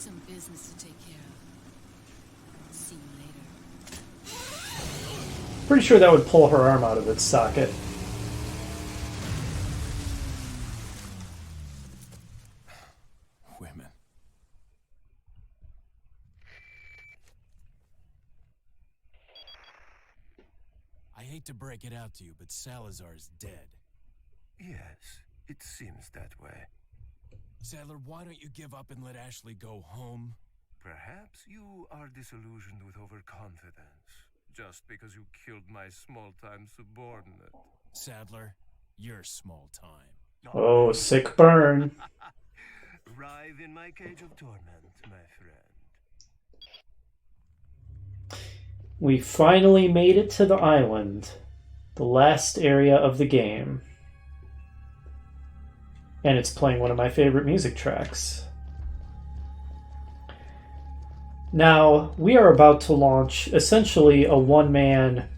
some business to take care of. See you later. Pretty sure that would pull her arm out of its socket. Women. I hate to break it out to you, but Salazar's dead. Yes, it seems that way. Sadler, why don't you give up and let Ashley go home? Perhaps you are disillusioned with overconfidence, just because you killed my small-time subordinate. Sadler, you're small-time. Oh, sick burn. Writhe in my cage of torment, my friend. We finally made it to the island, the last area of the game. And it's playing one of my favorite music tracks. Now, we are about to launch essentially a one-man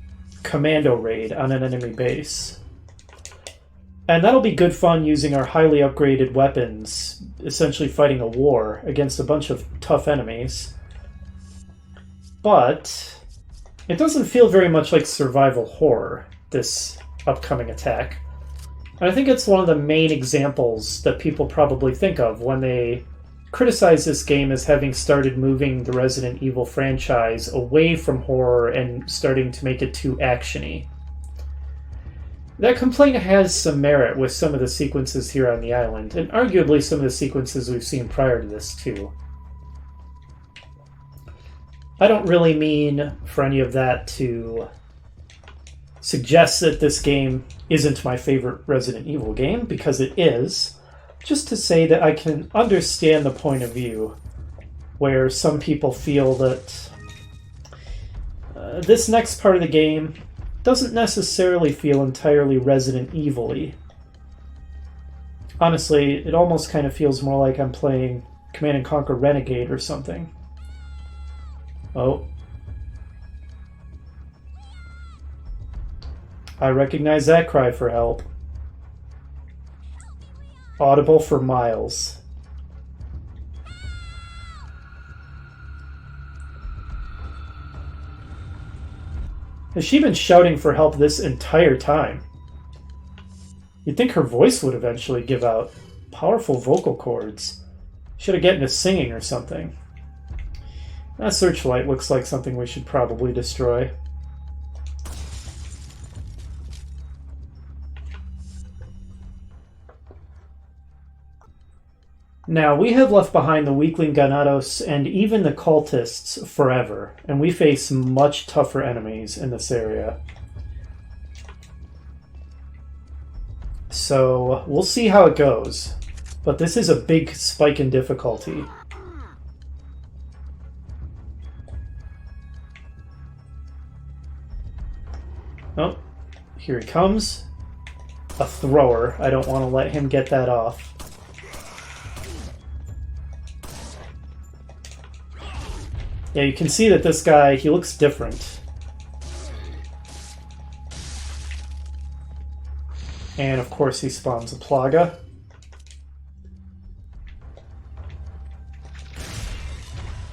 commando raid on an enemy base. And that'll be good fun using our highly upgraded weapons, essentially fighting a war against a bunch of tough enemies. But it doesn't feel very much like survival horror, this upcoming attack. And I think it's one of the main examples that people probably think of when they criticize this game as having started moving the Resident Evil franchise away from horror and starting to make it too action-y. That complaint has some merit with some of the sequences here on the island, and arguably some of the sequences we've seen prior to this too. I don't really mean for any of that to suggest that this game isn't my favorite Resident Evil game, because it is. Just to say that I can understand the point of view where some people feel that this next part of the game doesn't necessarily feel entirely Resident Evil-y. Honestly, it almost kind of feels more like I'm playing Command & Conquer Renegade or something. Oh. I recognize that cry for help. Audible for miles. Has she been shouting for help this entire time? You'd think her voice would eventually give out. Powerful vocal cords. Should have gotten into singing or something. That searchlight looks like something we should probably destroy. Now, we have left behind the weakling Ganados and even the cultists forever, and we face much tougher enemies in this area. So, we'll see how it goes. But this is a big spike in difficulty. Oh, here he comes. A thrower. I don't want to let him get that off. Yeah, you can see that this guy, he looks different. And of course he spawns a Plaga.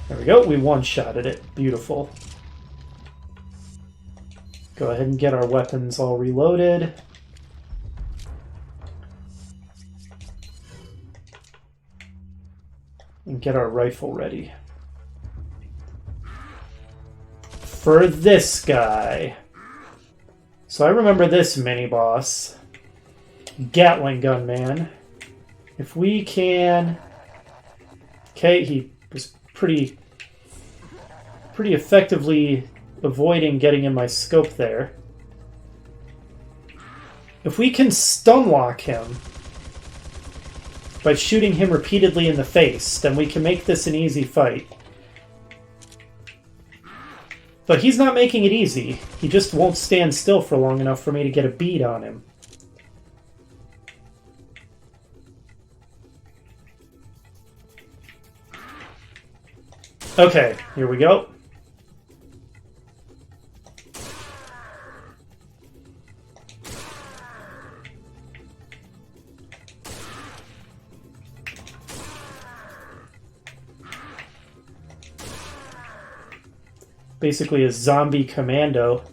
There we go, we one-shotted it. Beautiful. Go ahead and get our weapons all reloaded. And get our rifle ready. For this guy. So I remember this mini-boss. Gatling gun man. If we can... Okay, he was pretty effectively avoiding getting in my scope there. If we can stun lock him by shooting him repeatedly in the face, then we can make this an easy fight. But he's not making it easy. He just won't stand still for long enough for me to get a bead on him. Okay, here we go. basically a zombie commando.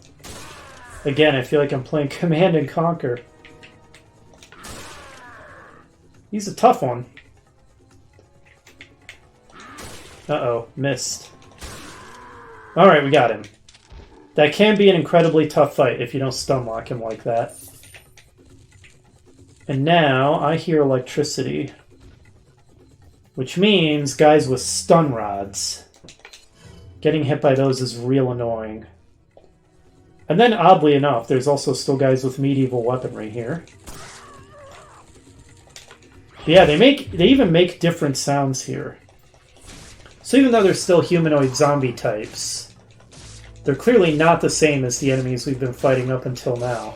Again, I feel like I'm playing Command and Conquer. He's a tough one. Uh-oh, missed. Alright, we got him. That can be an incredibly tough fight if you don't stun lock him like that. And now I hear electricity. Which means guys with stun rods. Getting hit by those is real annoying. And then, oddly enough, there's also still guys with medieval weaponry here. But yeah, they even make different sounds here. So even though they're still humanoid zombie types, they're clearly not the same as the enemies we've been fighting up until now.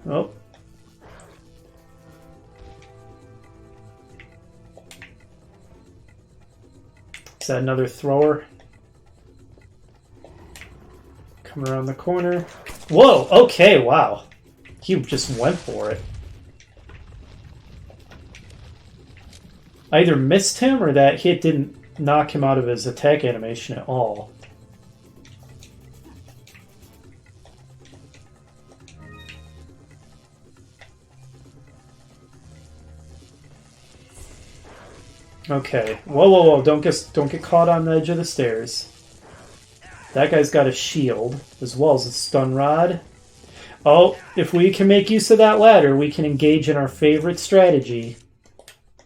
Oh. Is that another thrower? Coming around the corner. Whoa! Okay, wow. He just went for it. I either missed him or that hit didn't knock him out of his attack animation at all. Okay. Whoa, whoa, whoa. Don't get caught on the edge of the stairs. That guy's got a shield, as well as a stun rod. Oh, if we can make use of that ladder, we can engage in our favorite strategy.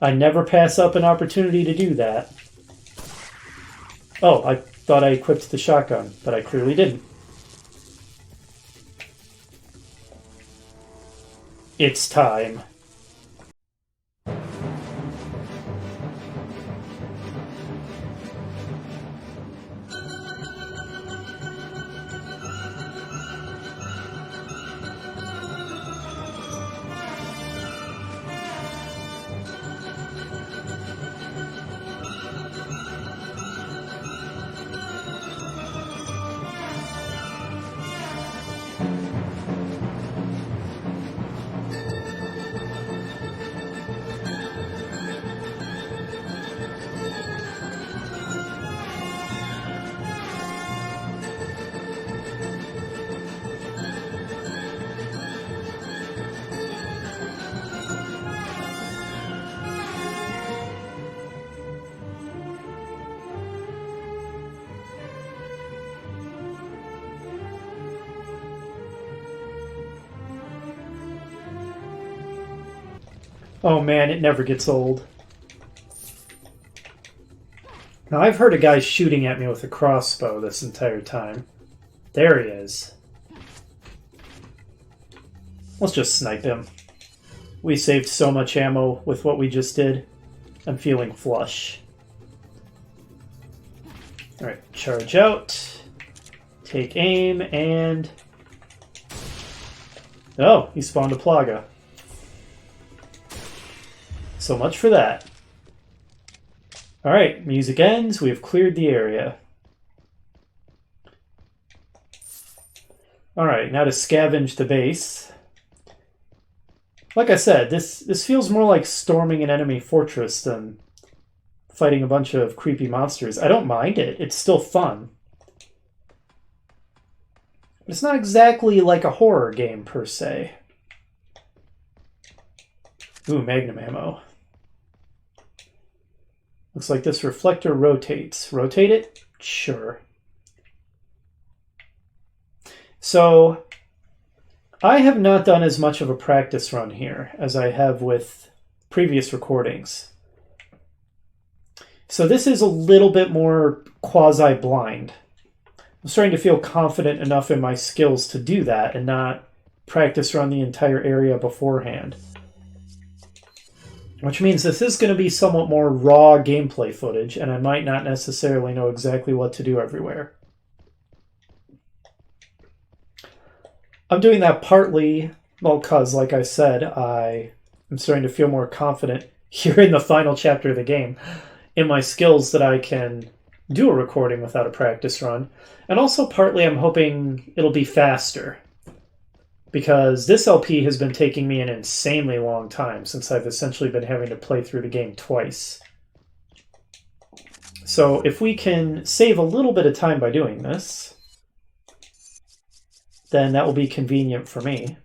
I never pass up an opportunity to do that. Oh, I thought I equipped the shotgun, but I clearly didn't. It's time. Oh man, it never gets old. Now I've heard a guy shooting at me with a crossbow this entire time. There he is. Let's just snipe him. We saved so much ammo with what we just did. I'm feeling flush. Alright, charge out. Take aim, and... Oh, he spawned a Plaga. So much for that. Alright, music ends. We have cleared the area. Alright, now to scavenge the base. Like I said, this feels more like storming an enemy fortress than fighting a bunch of creepy monsters. I don't mind it. It's still fun. It's not exactly like a horror game, per se. Ooh, magnum ammo. Looks like this reflector rotates. Rotate it? Sure. So, I have not done as much of a practice run here as I have with previous recordings. So this is a little bit more quasi-blind. I'm starting to feel confident enough in my skills to do that and not practice run the entire area beforehand. Which means this is going to be somewhat more raw gameplay footage, and I might not necessarily know exactly what to do everywhere. I'm doing that partly, well, because, like I said, I am starting to feel more confident here in the final chapter of the game in my skills that I can do a recording without a practice run. And also partly I'm hoping it'll be faster. because this LP has been taking me an insanely long time since I've essentially been having to play through the game twice. So if we can save a little bit of time by doing this, then that will be convenient for me.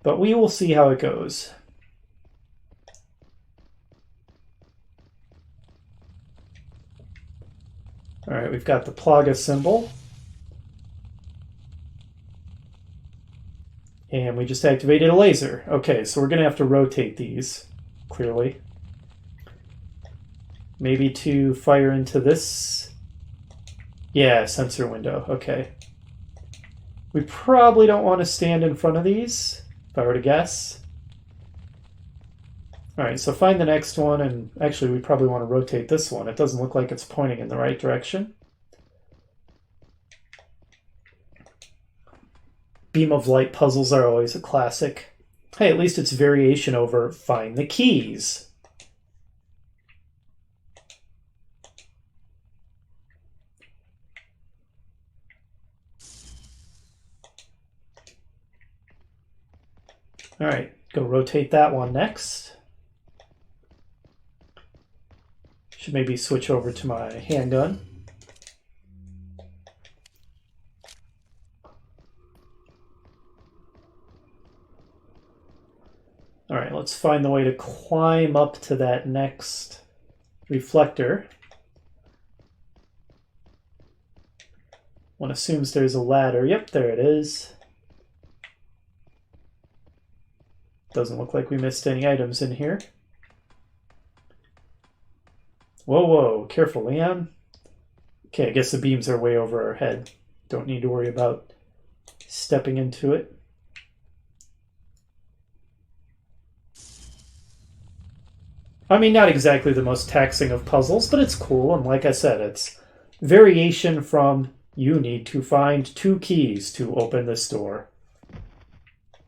But we will see how it goes. All right, we've got the Plaga symbol. And we just activated a laser. Okay, so we're going to have to rotate these, clearly. Maybe to fire into this. Yeah, sensor window. Okay. We probably don't want to stand in front of these, if I were to guess. All right, so find the next one, and actually we probably want to rotate this one. It doesn't look like it's pointing in the right direction. Beam of light puzzles are always a classic. Hey, at least it's variation over find the keys. All right, go rotate that one next. Should maybe switch over to my handgun. All right, let's find the way to climb up to that next reflector. One assumes there's a ladder. Yep, there it is. Doesn't look like we missed any items in here. Whoa, whoa, careful, Leon. Okay, I guess the beams are way over our head. Don't need to worry about stepping into it. I mean, not exactly the most taxing of puzzles, but it's cool, and like I said, it's variation from you need to find 2 keys to open this door.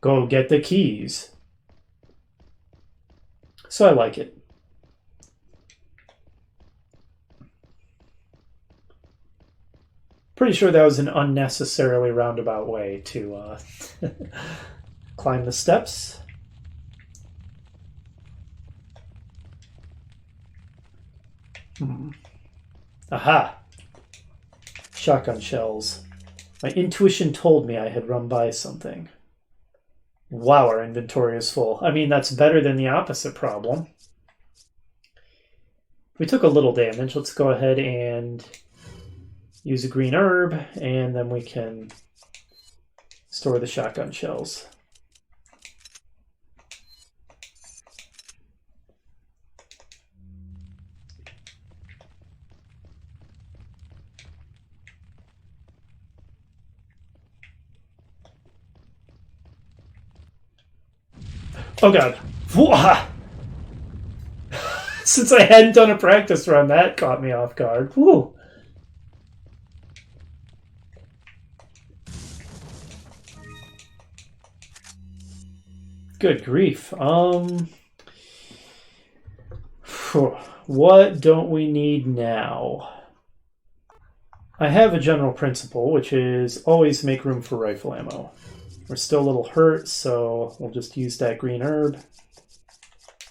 Go get the keys. So I like it. Pretty sure that was an unnecessarily roundabout way to climb the steps. Aha! Shotgun shells. My intuition told me I had run by something. Wow, our inventory is full. I mean, that's better than the opposite problem. We took a little damage. Let's go ahead and use a green herb, and then we can store the shotgun shells. Oh god. Since I hadn't done a practice run, that caught me off guard. Woo. Good grief. What don't we need now? I have a general principle, which is always make room for rifle ammo. We're still a little hurt, so we'll just use that green herb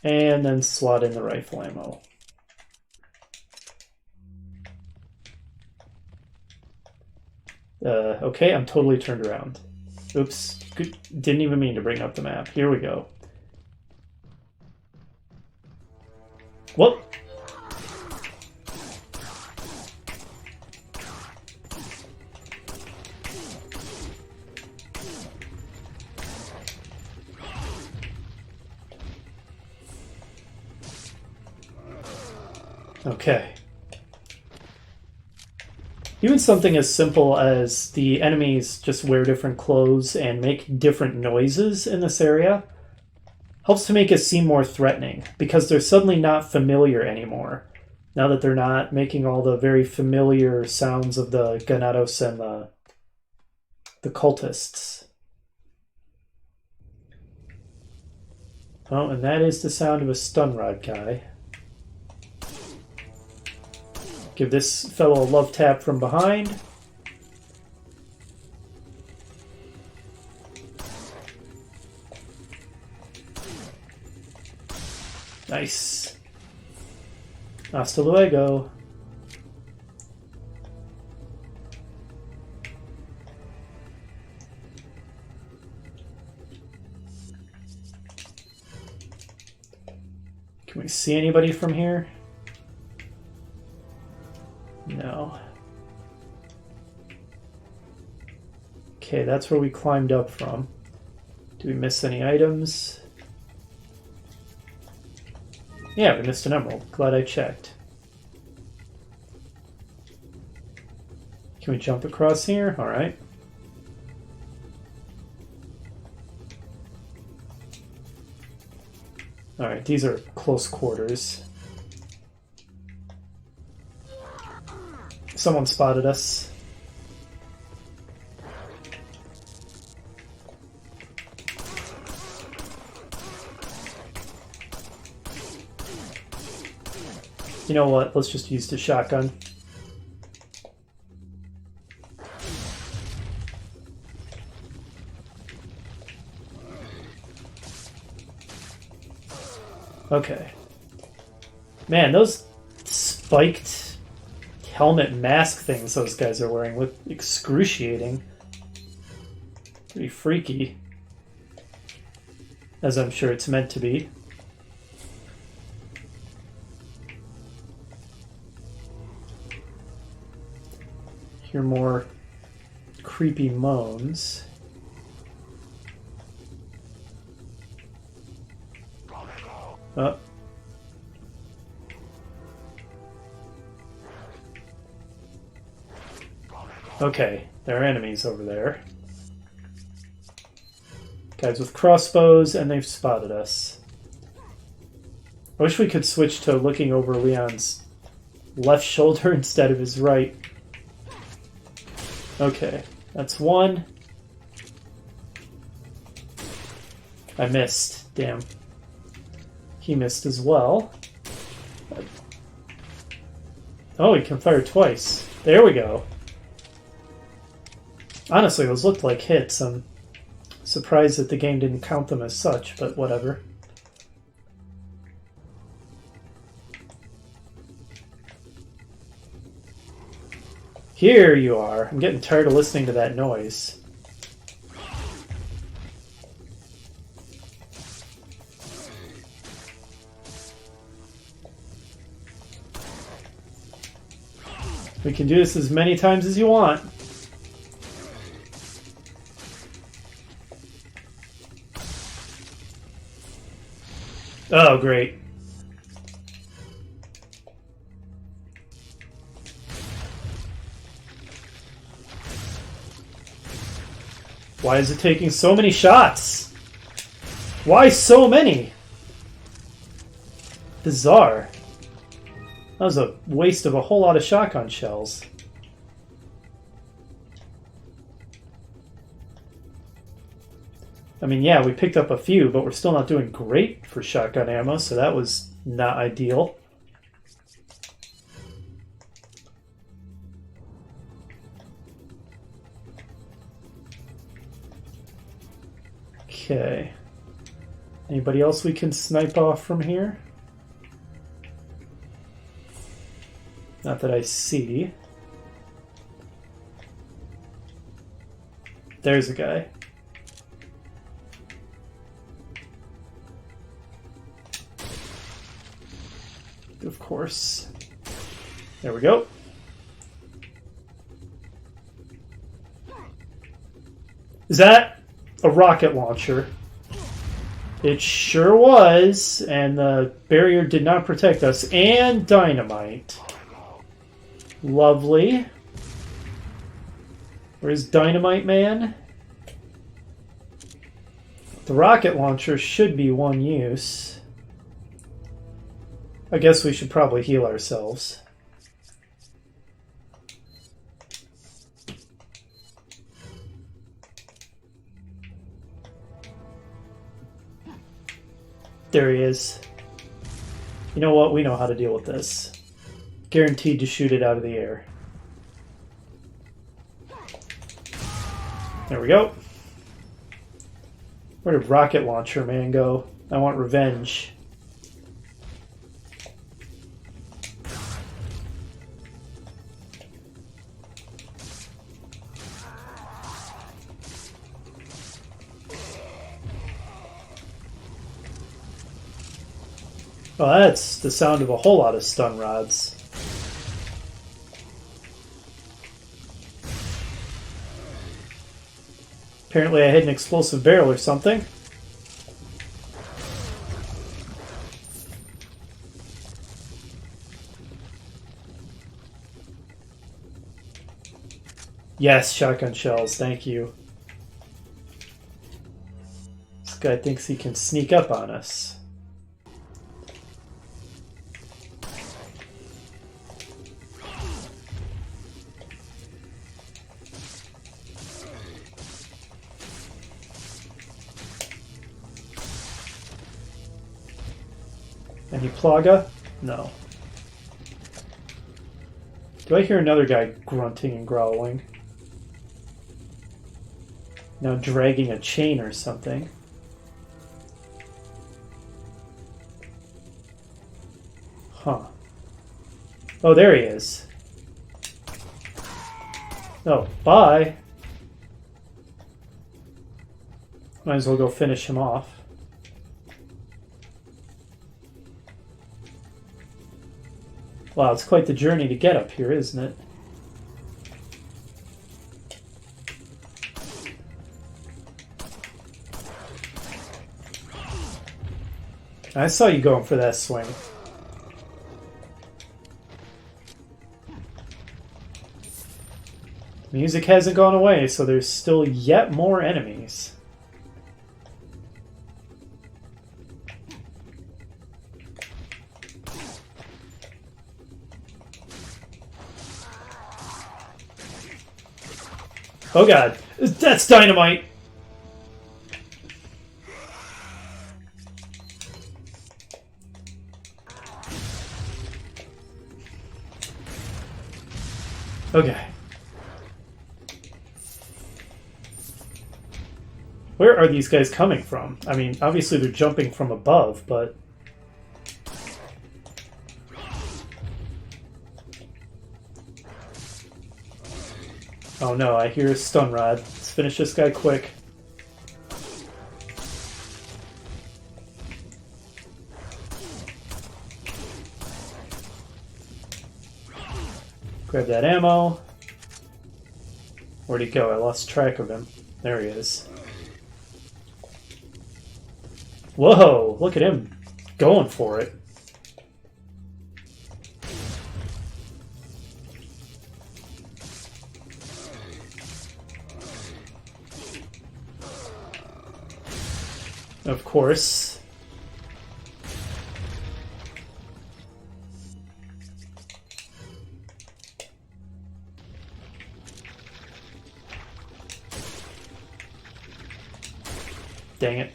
and then slot in the rifle ammo. Okay, I'm totally turned around. Oops, didn't even mean to bring up the map. Here we go. Whoop. Okay. Even something as simple as the enemies just wear different clothes and make different noises in this area helps to make it seem more threatening, because they're suddenly not familiar anymore. Now that they're not making all the very familiar sounds of the Ganados and the cultists. Oh, and that is the sound of a stun rod guy. Give this fellow a love tap from behind. Nice. Hasta luego. Can we see anybody from here? No. Okay, that's where we climbed up from. Do we miss any items? Yeah, we missed an emerald. Glad I checked. Can we jump across here? Alright. Alright, these are close quarters. Someone spotted us. You know what? Let's just use the shotgun. Okay. Man, those spiked helmet mask things those guys are wearing look excruciating. Pretty freaky. As I'm sure it's meant to be. Hear more creepy moans. Oh. Okay, there are enemies over there. Guys with crossbows, and they've spotted us. I wish we could switch to looking over Leon's left shoulder instead of his right. Okay, that's one. I missed. Damn. He missed as well. Oh, he can fire twice. There we go. Honestly, those looked like hits. I'm surprised that the game didn't count them as such, but whatever. Here you are. I'm getting tired of listening to that noise. We can do this as many times as you want. Oh, great. Why is it taking so many shots? Why so many? Bizarre. That was a waste of a whole lot of shotgun shells. I mean, yeah, we picked up a few, but we're still not doing great for shotgun ammo, so that was not ideal. Okay. Anybody else we can snipe off from here? Not that I see. There's a guy. Of course. There we go. Is that a rocket launcher? It sure was, and the barrier did not protect us. And dynamite. Lovely. Where's Dynamite Man? The rocket launcher should be one use. I guess we should probably heal ourselves. There he is. You know what? We know how to deal with this. Guaranteed to shoot it out of the air. There we go. Where did Rocket Launcher Man go? I want revenge. Well, that's the sound of a whole lot of stun rods. Apparently I hit an explosive barrel or something. Yes, shotgun shells, thank you. This guy thinks he can sneak up on us. Any plaga? No. Do I hear another guy grunting and growling? Now dragging a chain or something. Huh. Oh, there he is. Oh, bye. Might as well go finish him off. Wow, it's quite the journey to get up here, isn't it? I saw you going for that swing. Music hasn't gone away, so there's still yet more enemies. Oh god, that's dynamite! Okay. Where are these guys coming from? I mean, obviously they're jumping from above, but... Oh no, I hear a stun rod. Let's finish this guy quick. Grab that ammo. Where'd he go? I lost track of him. There he is. Whoa, look at him going for it. Of course. Dang it.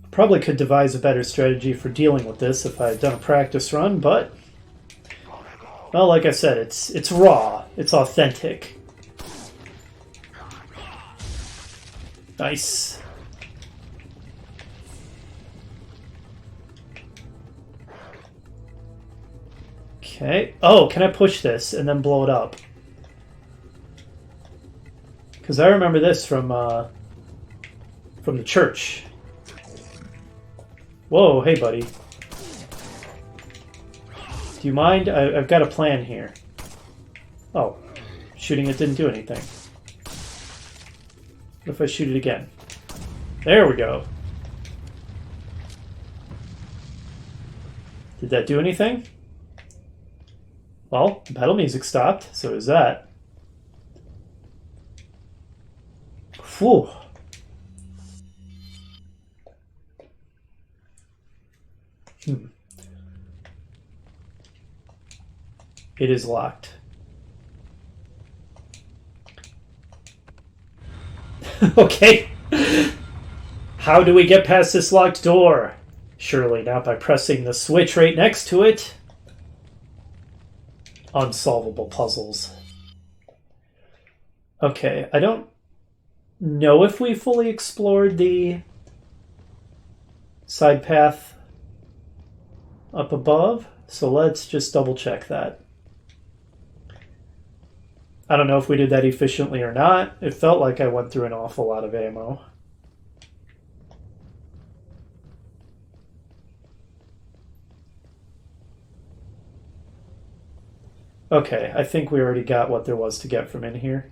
Probably could devise a better strategy for dealing with this if I had done a practice run, but... Well, like I said, it's raw. It's authentic. Nice. Okay. Oh, can I push this and then blow it up? Because I remember this from the church. Whoa, hey buddy. Do you mind? I've got a plan here. Oh, shooting it didn't do anything. What if I shoot it again? There we go. Did that do anything? Well, the pedal music stopped, so is that. Whew. It is locked. Okay. How do we get past this locked door? Surely not by pressing the switch right next to it. Unsolvable puzzles. Okay, I don't know if we fully explored the side path up above, so let's just double check that. I don't know if we did that efficiently or not. It felt like I went through an awful lot of ammo. Okay, I think we already got what there was to get from in here.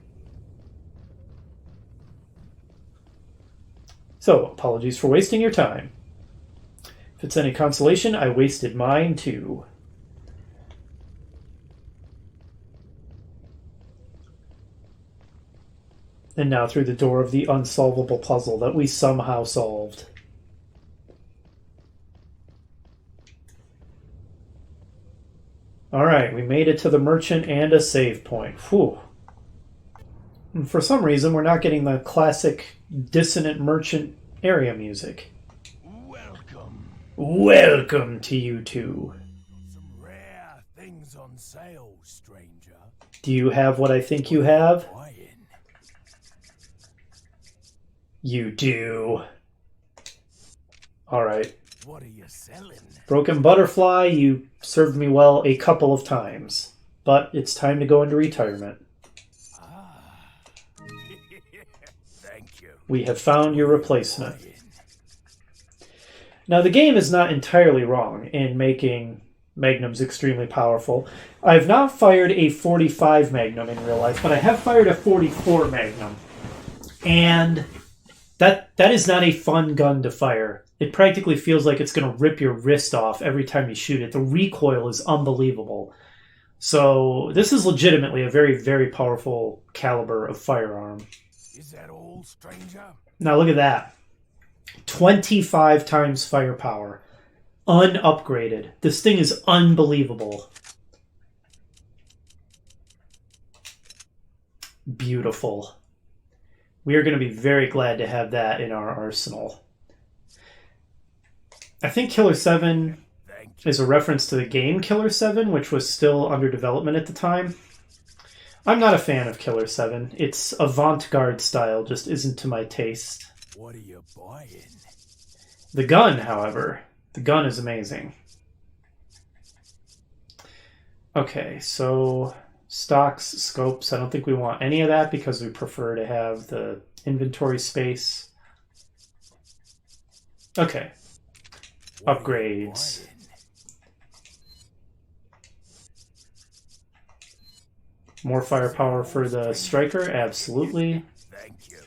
So, apologies for wasting your time. If it's any consolation, I wasted mine too. And now through the door of the unsolvable puzzle that we somehow solved. Alright, we made it to the merchant and a save point. Whew. And for some reason, we're not getting the classic dissonant merchant area music. Welcome. Welcome to you two. Some rare things on sale, stranger. Do you have what I think you have? Buying. You do. Alright. What are you selling? Broken Butterfly, you served me well a couple of times. But it's time to go into retirement. Ah. Thank you. We have found your replacement. Now, the game is not entirely wrong in making magnums extremely powerful. I've not fired a 45 Magnum in real life, but I have fired a 44 Magnum. And that is not a fun gun to fire. It practically feels like it's going to rip your wrist off every time you shoot it. The recoil is unbelievable. So this is legitimately a very, very powerful caliber of firearm. Is that all, stranger? Now look at that. 25 times firepower. Unupgraded. This thing is unbelievable. Beautiful. We are going to be very glad to have that in our arsenal. I think Killer 7 is a reference to the game Killer 7, which was still under development at the time. I'm not a fan of Killer 7. Its avant-garde style just isn't to my taste. What are you buying? The gun, however, the gun is amazing. Okay, so stocks, scopes, I don't think we want any of that because we prefer to have the inventory space. Okay. Upgrades. More firepower for the striker, absolutely. Thank you.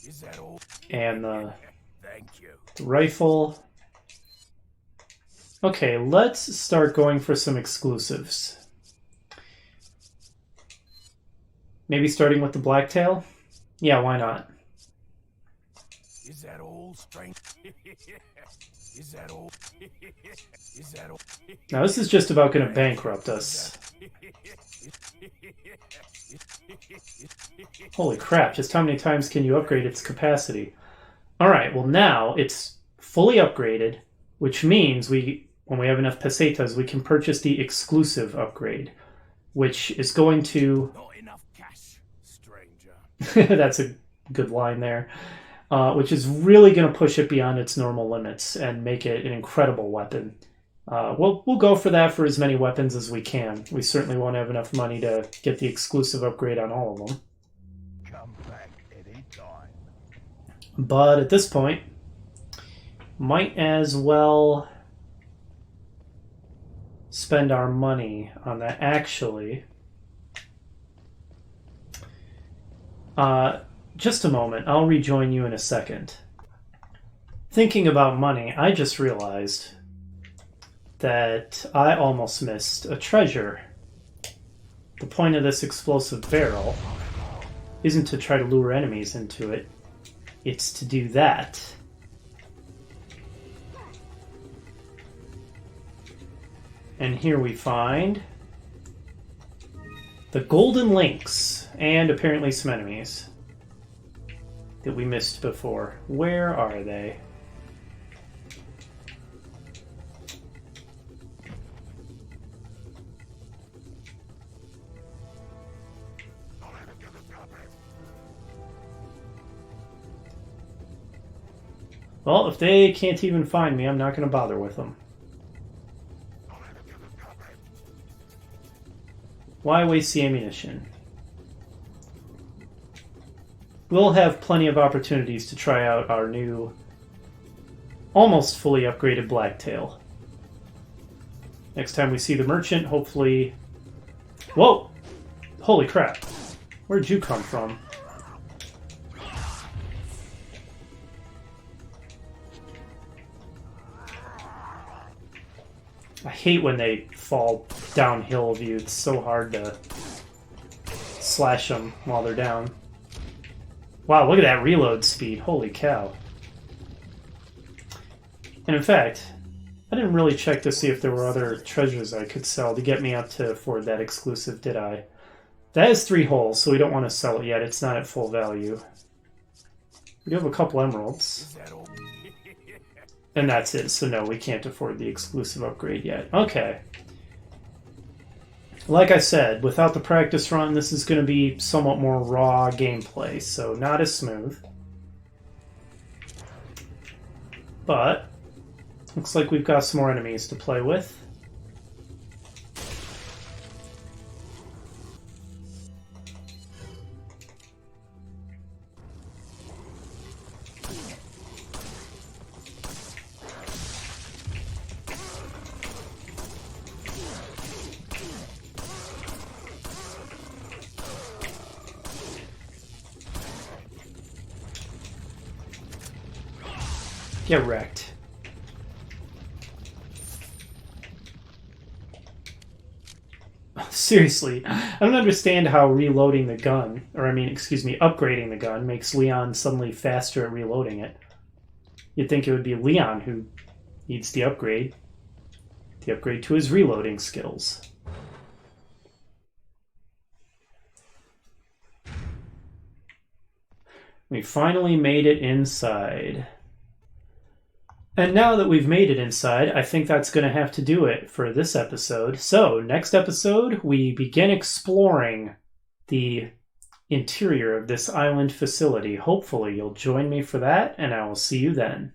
Is that all? And the Thank you. rifle. Okay, let's start going for some exclusives. Maybe starting with the blacktail? Yeah, why not? Is that all, stranger? Is that all? Is that all? Now this is just about going to bankrupt us. Holy crap, just how many times can you upgrade its capacity? Alright, well now it's fully upgraded, which means when we have enough pesetas, we can purchase the exclusive upgrade, which is going to... Not enough cash, stranger. That's a good line there. Which is really going to push it beyond its normal limits and make it an incredible weapon. We'll go for that for as many weapons as we can. We certainly won't have enough money to get the exclusive upgrade on all of them. Come back any time. But at this point, might as well spend our money on that. Actually, just a moment. I'll rejoin you in a second. Thinking about money, I just realized that I almost missed a treasure. The point of this explosive barrel isn't to try to lure enemies into it. It's to do that. And here we find the golden links and apparently some enemies that we missed before. Where are they? Well, if they can't even find me, I'm not going to bother with them. Why waste the ammunition? We'll have plenty of opportunities to try out our new, almost fully upgraded Blacktail. Next time we see the merchant, hopefully... Whoa! Holy crap. Where'd you come from? I hate when they fall downhill of you. It's so hard to slash them while they're down. Wow, look at that reload speed. Holy cow. And in fact, I didn't really check to see if there were other treasures I could sell to get me up to afford that exclusive, did I? That is 3 holes, so we don't want to sell it yet. It's not at full value. We do have a couple emeralds. And that's it, so no, we can't afford the exclusive upgrade yet. Okay. Like I said, without the practice run, this is going to be somewhat more raw gameplay, so not as smooth. But, looks like we've got some more enemies to play with. Get wrecked. Seriously, I don't understand how reloading the gun, or I mean, excuse me, upgrading the gun makes Leon suddenly faster at reloading it. You'd think it would be Leon who needs the upgrade to his reloading skills. We finally made it inside. And now that we've made it inside, I think that's going to have to do it for this episode. So, next episode, we begin exploring the interior of this island facility. Hopefully, you'll join me for that, and I will see you then.